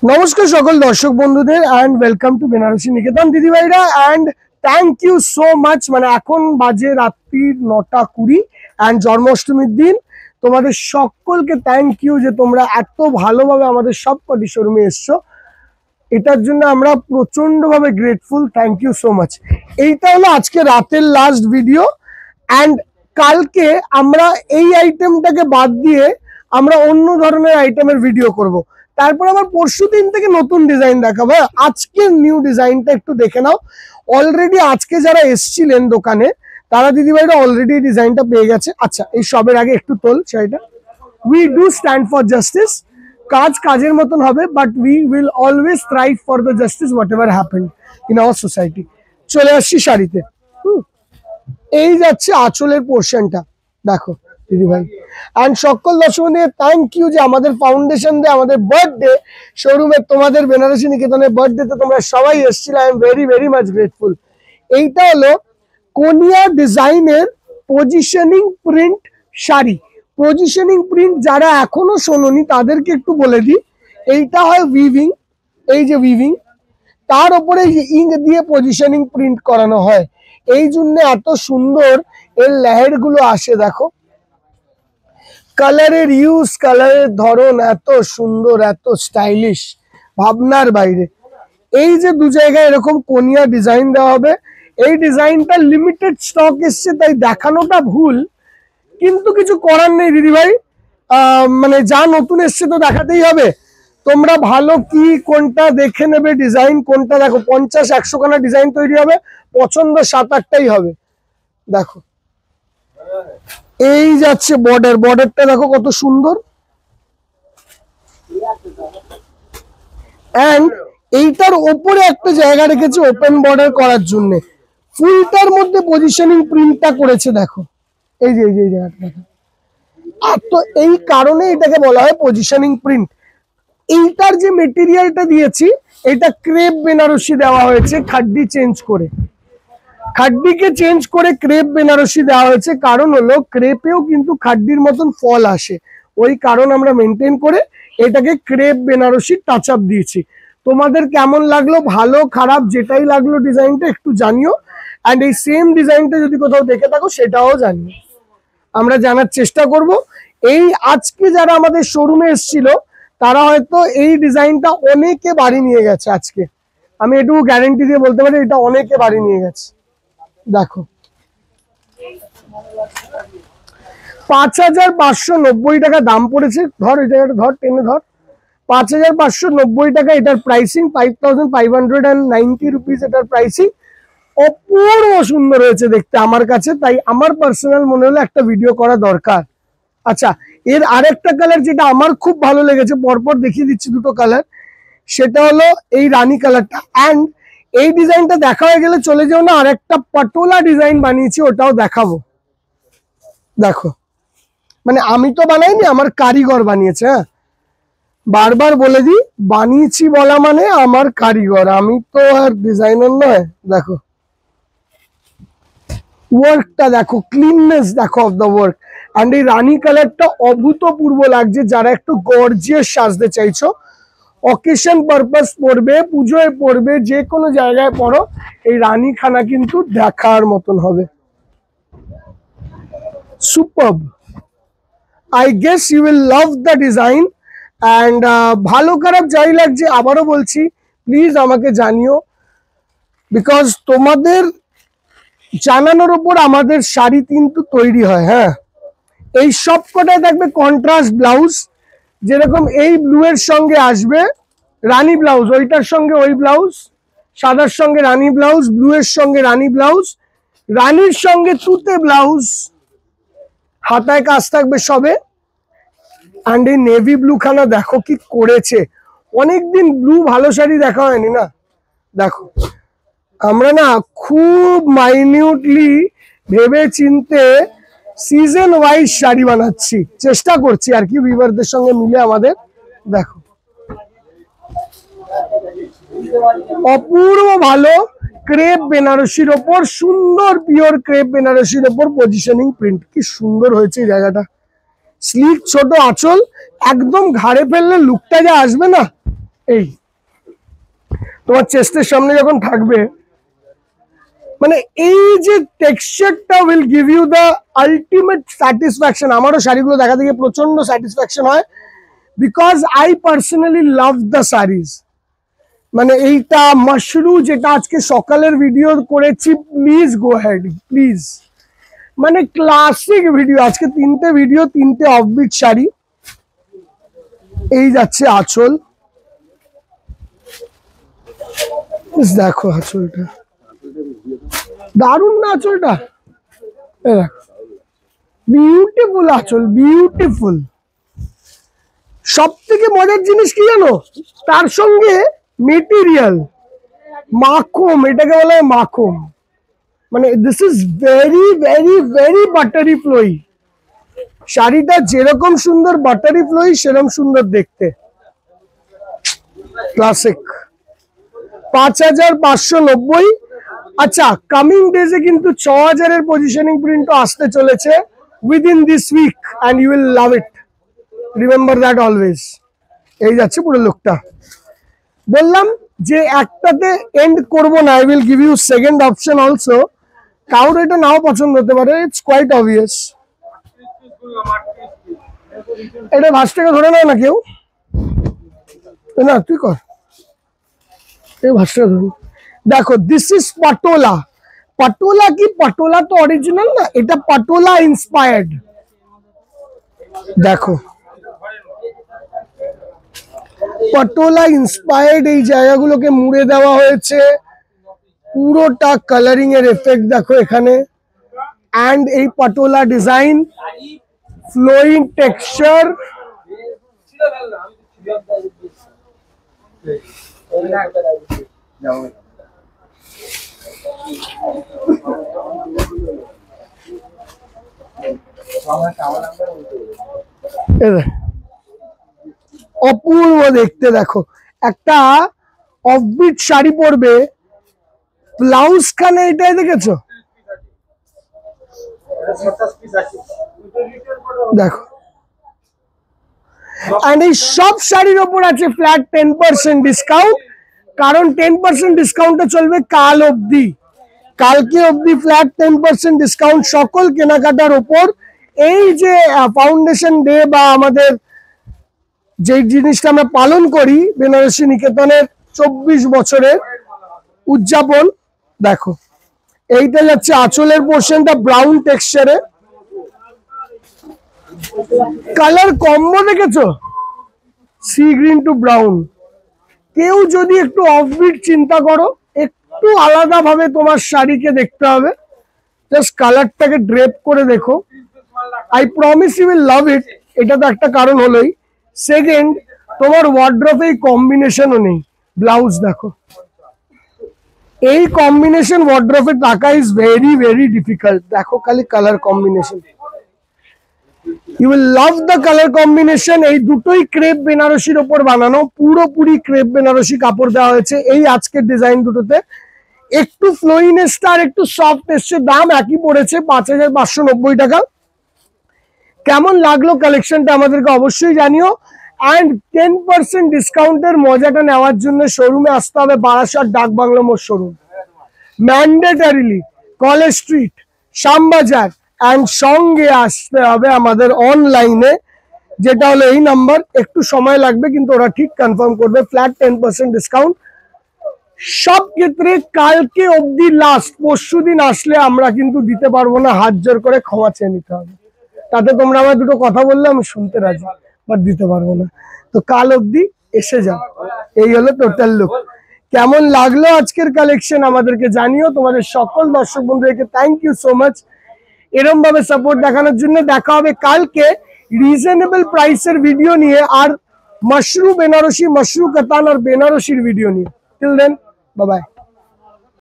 নমস্কার সকল দর্শক বন্ধুদের and welcome to Banarasi Niketan দিদি ভাইরা and thank you so much. মানে এখন বাজে রাত্রির 9:20 এন্ড জন্মাষ্টমীর দিন। তোমাদের সকলকে থ্যাংক ইউ যে তোমরা এত ভালোভাবে আমাদের সব কটি শোরুমে এসছো, এটার জন্য আমরা প্রচন্ডভাবে grateful. Thank you so much. এইটা হলো আজকে রাতের লাস্ট ভিডিও এন্ড কালকে আমরা এই আইটেমটাকে বাদ দিয়ে আমরা অন্য ধরনের আইটেমের ভিডিও করব। তারপর আবার পরশু দিন থেকে নতুন ডিজাইন দেখাবো। আজকের নিউ ডিজাইনটা একটু দেখে নাও। অলরেডি আজকে যারা এসছিলেন দোকানে তারা দিদিভাইরা অলরেডি ডিজাইনটা পেয়ে গেছে। আচ্ছা, এই সবের আগে একটু তোল শাড়িটা। We do stand for justice. কাজ কাজের মতন হবে, but we will always thrive for the justice what ever happen in our society. চলে আসছি শাড়িতে। এই যাচ্ছে আঁচলের পোর্শনটা, দেখো দিদি ভাই। এন্ড সকল দর্শকদের থ্যাংক ইউ যে আমাদের ফাউন্ডেশন দিয়ে আমাদের বার্থডে শোরুমে, তোমাদের বেনারসি নিকেতনের বার্থডেতে তোমরা সবাই এসেছিলে। I am very very much grateful. এইটা হলো কোনিয়া ডিজাইনের positioning print sari. Positioning print যারা এখনো শোনোনি তাদেরকে একটু বলে দিই, এইটা হয় উইভিং। এই যে উইভিং, তার উপরে ইঙ্ক দিয়ে পজিশনিং প্রিন্ট করানো হয়। এই জন্য এত সুন্দর এর লেয়ার গুলো আসে। দেখো কালারের ইউজ, কালারের ধরন এত সুন্দর, এত স্টাইলিশ, ভাবনার বাইরে। এই যে দু জায়গায় এরকম কোনিয়া ডিজাইন দেওয়া হবে। এই ডিজাইনটা লিমিটেড স্টক এসছে তাই দেখানোটা ভুল, কিন্তু কিছু করার নেই দিদি ভাই। মানে যা নতুন এসছে তো দেখাতেই হবে। তোমরা ভালো কি কোনটা দেখে নেবে, ডিজাইন কোনটা। দেখো 50-100 খানা ডিজাইন তৈরি হবে, পছন্দ 7-8টাই হবে। দেখো এই যাচ্ছে বর্ডার, বর্ডারটা দেখো কত সুন্দর। এন্ড এইটার ওপরে একটা জায়গা রেখেছে ওপেন বর্ডার করার জন্য। ফুলটার মধ্যে পজিশনিং প্রিন্টটা করেছে, দেখো এই যে এই জায়গাটা দেখো। আর তো এই কারণে এটাকে বলা হয় পজিশনিং প্রিন্ট। এইটার যে মেটেরিয়ালটা দিয়েছি, এটা ক্রেপ বেনারসি দেওয়া হয়েছে, খাড্ডি চেঞ্জ করে। খাড্ডিকে চেঞ্জ করে ক্রেপ বেনারসি দেওয়া হয়েছে। কারণ হলো ক্রেপেও কিন্তু খাড্ডির মতন ফল আসে, ওই কারণ আমরা মেনটেন করে এটাকে ক্রেপ বেনারসি টাচ আপ দিয়েছি। তোমাদের কেমন লাগলো, ভালো খারাপ যেটাই লাগলো ডিজাইনটা একটু জানিও। অ্যান্ড এই সেম ডিজাইনটা যদি কোথাও দেখে থাকো সেটাও জানিও, আমরা জানার চেষ্টা করব। এই আজকে যারা আমাদের শোরুমে এসেছিল তারা হয়তো এই ডিজাইনটা অনেকে বাড়ি নিয়ে গেছে। আজকে আমি এটুকু গ্যারেন্টি দিয়ে বলতে পারি এটা অনেকে বাড়ি নিয়ে গেছে। দেখো 5590 টাকা দাম পড়েছে। ধর এই জায়গাটা ধর, টেনে ধর। 5590 টাকা এটার প্রাইসিং। 5590 রুপিস এটার প্রাইসিং। অপূর্ব সুন্দর হয়েছে দেখতে আমার কাছে, তাই আমার পার্সোনাল মনে হলো একটা ভিডিও করা দরকার। আচ্ছা, এর আরেকটা কালার যেটা আমার খুব ভালো লেগেছে, পরপর দেখিয়ে দিচ্ছি দুটো কালার। সেটা হলো এই রানী কালারটা। অ্যান্ড এই ডিজাইনটা দেখা হয়ে গেলে চলে যাও না, আরেকটা পাটোলা ডিজাইন বানিয়েছি, ওটাও দেখাবো। দেখো মানে আমি তো বানাইনি, আমার কারিগর বানিয়েছে। হ্যাঁ, বারবার বলে দিই, বানিয়েছি বলা মানে আমার কারিগর, আমি তো আর ডিজাইনার নয়। দেখো ওয়ার্কটা দেখো, ক্লিননেস দেখো অফ দ্য ওয়ার্ক। অ্যান্ড এই রানী কালারটা অভূতপূর্ব লাগছে। যারা একটু গর্জিয়াস সাজতে চাইছো, অকেশন পারপাস পড়বে, পুজোয় পড়বে, যে কোনো জায়গায় পড়ো, এই রানী খানা কিন্তু দেখার মতন হবে। Superb. I guess you will love the design. And ভালো খারাপ যাই লাগছে আবারও বলছি, প্লিজ আমাকে জানিও, বিকজ তোমাদের জানানোর উপর আমাদের শাড়ি কিন্তু তৈরি হয়। হ্যাঁ, এই সব কটায় দেখবে কন্ট্রাস্ট ব্লাউজ, যেরকম এই ব্লু এর সঙ্গে আসবে রানী ব্লাউজ, ওইটার সঙ্গে ওই ব্লাউজ, সাদার সঙ্গে রানী ব্লাউজ, ব্লু এর সঙ্গে রানী ব্লাউজ, রানীর সঙ্গে তুতে ব্লাউজ, হাতায় কাজ থাকবে সবে। অ্যান্ড এই নেভি ব্লু খানা দেখো কি করেছে। অনেকদিন ব্লু ভালো শাড়ি দেখা হয়নি না। দেখো আমরা না খুব মাইনিউটলি ভেবে চিনতে সিজন ওয়াইজ শাড়ি বানাচ্ছি, চেষ্টা করছি আর কি ভিউয়ারদের সঙ্গে মিলে আমাদের। দেখো অপূর্ব ভালো ক্রেপ বেনারসির ওপর, সুন্দর পিওর ক্রেপ বেনারসির ওপর পজিশনিং প্রিন্ট। কি সুন্দর হয়েছে এই জায়গাটা। স্লিক ছোট আঁচল, একদম ঘাড়ে ফেললে লুকটা যা আসবে না, এই তোমার চেস্টের সামনে যখন থাকবে, মানে এই যে টেক্সচারটা will give you the ultimate satisfaction. আমারও শাড়িগুলো দেখা দেখে প্রচন্ড স্যাটিসফ্যাকশন হয়, because I personally love the saris. মানে এইটা মাশরু যেটা আজকে সকালের ভিডিও করেছি, প্লিজ গো হেড প্লিজ, মানে ক্লাসিক ভিডিও। আজকে 3টে ভিডিও, 3টে অফবিট শাড়ি। এই যাচ্ছে আঁচল, দেখো আঁচলটা দারুণ না? আঁচলটা বিউটিফুল আঁচল, বিউটিফুল। সব থেকে মজার জিনিস কি জানো, তার সঙ্গে মেটেরিয়াল মাখন, এটাকে বলা হয় মাখন। মানে this is very very very buttery flowy. শাড়িটা যেরকম সুন্দর বাটারি ফ্লোই, সেরকম সুন্দর দেখতে। ক্লাসিক 5590। আচ্ছা, কামিং ডেজে কিন্তু 6000 এর পজিশনিং প্রিন্টও আসতে চলেছে within this week, and you will love it, remember that always. এই যাচ্ছে পুরো লুকটা। বললাম যে একটাতে এন্ড করব না, I will give you second option also. কারোর এটা নাও পছন্দ হতে পারে, ইটস কোয়াইট অবভিয়াস। এটা 5 টাকা ধরে নাও না কেউ, না তুই কর, এই 5 টাকা ধরুন। দেখো, দিস ইজ পাটোলা। পাটোলা কি, পাটোলা তো অরিজিনাল না, এটা পাটোলা ইন্সপায়ার্ড। দেখো পাটোলা ইন্সপায়ার্ড, এই জায়গাগুলোকে মুড়ে দেওয়া হয়েছে, পুরোটা কালারিং এর এফেক্ট দেখো এখানে। অ্যান্ড এই পাটোলা ডিজাইন, ফ্লোয়িং টেক্সচার, অপূর্ব দেখতে। দেখো একটা অফবিট শাড়ি পরবে, ব্লাউজ খানে এটাই দেখেছো, দেখো। এন্ড এই সব শাড়ির ওপর আছে ফ্ল্যাট 10% ডিসকাউন্ট, কারণ 10% ডিসকাউন্টে চলবে কাল অবধি। কালকে অবধি ফ্ল্যাট 10% ডিসকাউন্ট সকল কেনাকাটার ওপর। এই যে ফাউন্ডেশন ডে বা আমাদের যে জিনিসটা আমরা পালন করি, বেনারসি নিকেতনের 24 বছরের উদযাপন, দেখো এইটা যাচ্ছে আঁচলের পোর্শনটা ব্রাউন টেক্সচারে। কালার কম্বো দেখেছো, সি গ্রিন টু ব্রাউন। কেউ যদি একটু অফবিট চিন্তা করো, একটু আলাদা ভাবে তোমার শাড়িকে দেখতে হবে, জাস্ট কালারটাকে ড্রেপ করে দেখো, I promise you will love it. এটা তো একটা কারণ হলোই। সেকেন্ড, তোমার ওয়ার্ড্রপে এই কম্বিনেশনও নেই। ব্লাউজ দেখো, এই কম্বিনেশন ওয়ার্ড্রপে টাকা ইজ ভেরি ভেরি ডিফিকাল্ট। দেখো খালি colour combination, you will love the colour combination. এই দুটোই ক্রেপ বেনারসির ওপর বানানো, পুরোপুরি ক্রেপ বেনারসি কাপড় দেওয়া হয়েছে এই আজকের ডিজাইন দুটোতে। একটু ফ্লোইনেসটা আর একটু সফট এসছে, দাম একই পড়েছে 5590 টাকা। কেমন লাগলো কালেকশনটা আমাদেরকে অবশ্যই জানিও। অ্যান্ড 10% ডিসকাউন্টের মজাটা নেওয়ার জন্য শোরুমে আসতে হবে, বারাসাত ডাক বাংলো মোড় showroom, mandatorily college street, Shyambazar. And সঙ্গে আসতে হবে আমাদের অনলাইনে, যেটা হলো এই নাম্বার। একটু সময় লাগবে, কিন্তু ওরা ঠিক কনফার্ম করবে। ফ্ল্যাট 10% ডিসকাউন্ট সব ক্ষেত্রে। কালকে অবধি লাস্ট, পরশু দিন আসলে আমরা কিন্তু দিতে পারবো না, হাত জোর করে ক্ষমা চেয়ে নিতে হবে। তাতে তোমরা আমার দুটো কথা বললে আমি শুনতে রাজি, বাট দিতে পারবো না। তো কাল অবধি এসে যাও। এই হলো টোটাল লুক। কেমন লাগলো আজকের কালেকশন আমাদেরকে জানিও। তোমাদের সকল দর্শক বন্ধুদেরকে থ্যাংক ইউ সো মাচ এরম ভাবে সাপোর্ট দেখানোর জন্য। দেখা হবে কালকে রিজনেবল প্রাইসের ভিডিও নিয়ে, আর মাশরু বেনারসি, মাশরু কাতান আর বেনারসির ভিডিও নিয়ে। Till then, bye by.